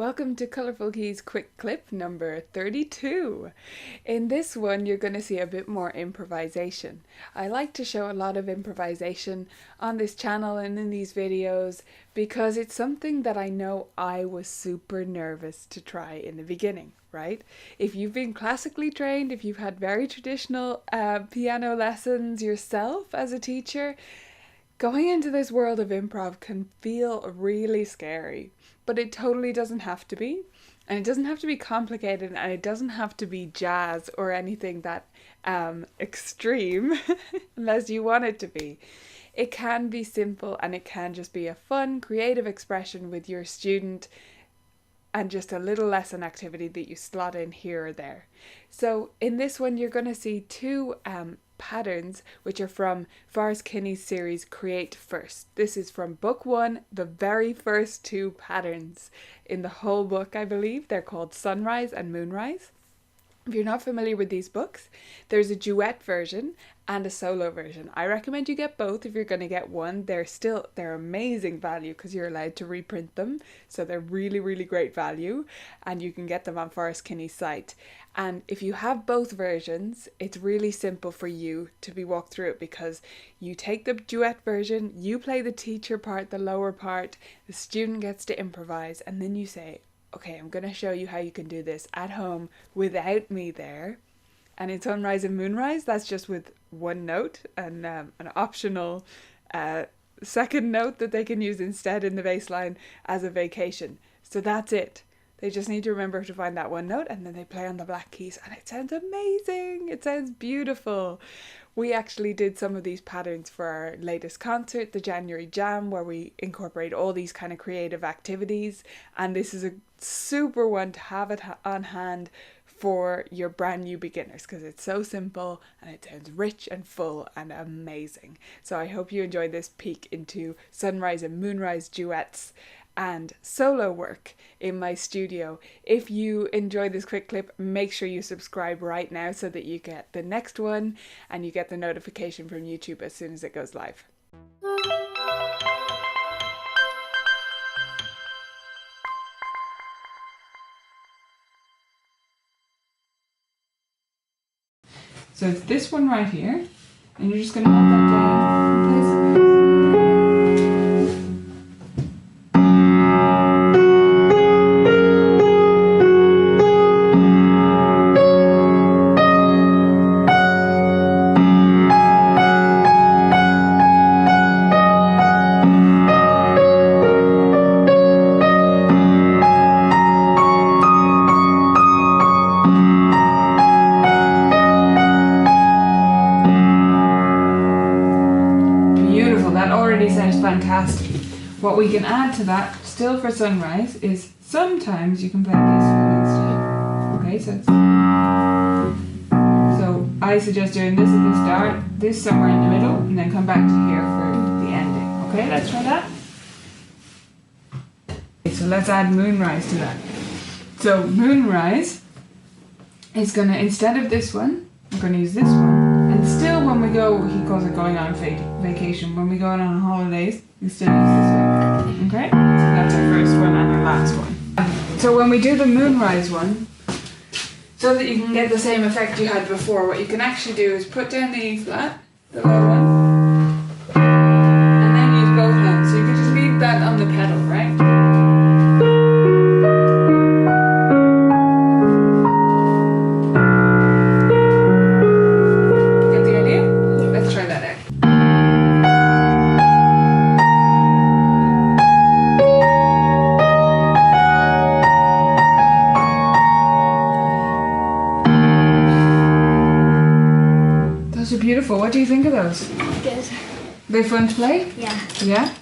Welcome to Colourful Keys Quick Clip number 32. In this one you're going to see a bit more improvisation. I like to show a lot of improvisation on this channel and in these videos because it's something that I know I was super nervous to try in the beginning, right? If you've been classically trained, if you've had very traditional piano lessons yourself as a teacher, going into this world of improv can feel really scary. But it totally doesn't have to be, and it doesn't have to be complicated, and it doesn't have to be jazz or anything that extreme unless you want it to be. It can be simple, and it can just be a fun, creative expression with your student and just a little lesson activity that you slot in here or there. So in this one you're going to see two patterns which are from Forrest Kinney's series Create First. This is from book one, the very first two patterns in the whole book, I believe. They're called Sunrise and Moonrise. If you're not familiar with these books, there's a duet version and a solo version. I recommend you get both if you're going to get one. They're amazing value because you're allowed to reprint them. So they're really, really great value, and you can get them on Forrest Kinney's site. And if you have both versions, it's really simple for you to be walked through it because you take the duet version, you play the teacher part, the lower part, the student gets to improvise, and then you say, okay, I'm going to show you how you can do this at home without me there. And in Sunrise and Moonrise, that's just with one note and an optional second note that they can use instead in the bass line as a vacation. So that's it. They just need to remember to find that one note, and then they play on the black keys, and it sounds amazing. It sounds beautiful. We actually did some of these patterns for our latest concert, the January Jam, where we incorporate all these kind of creative activities. And this is a super one to have it on hand for your brand new beginners because it's so simple and it sounds rich and full and amazing. So I hope you enjoyed this peek into Sunrise and Moonrise duets and solo work in my studio. If you enjoyed this quick clip, make sure you subscribe right now so that you get the next one and you get the notification from YouTube as soon as it goes live. So it's this one right here, and you're just going to hold that down and place it. That already sounds fantastic. What we can add to that, still for Sunrise, is sometimes you can play this one instead. Okay, so I suggest doing this at the start, this somewhere in the middle, and then come back to here for the ending. Okay, let's try that. Okay, so let's add Moonrise to that. So Moonrise is gonna, instead of this one, we're gonna use this one. And still when we go, he calls it going on vacation, when we go on holidays, we still use this one. Okay? So that's our first one and our last one. So when we do the Moonrise one, so that you can get the same effect you had before, what you can actually do is put down the E flat, the low one, and then use both hands. So you can just leave that on the pedal, right? Those are beautiful. What do you think of those? Good. They fun to play? Yeah. Yeah?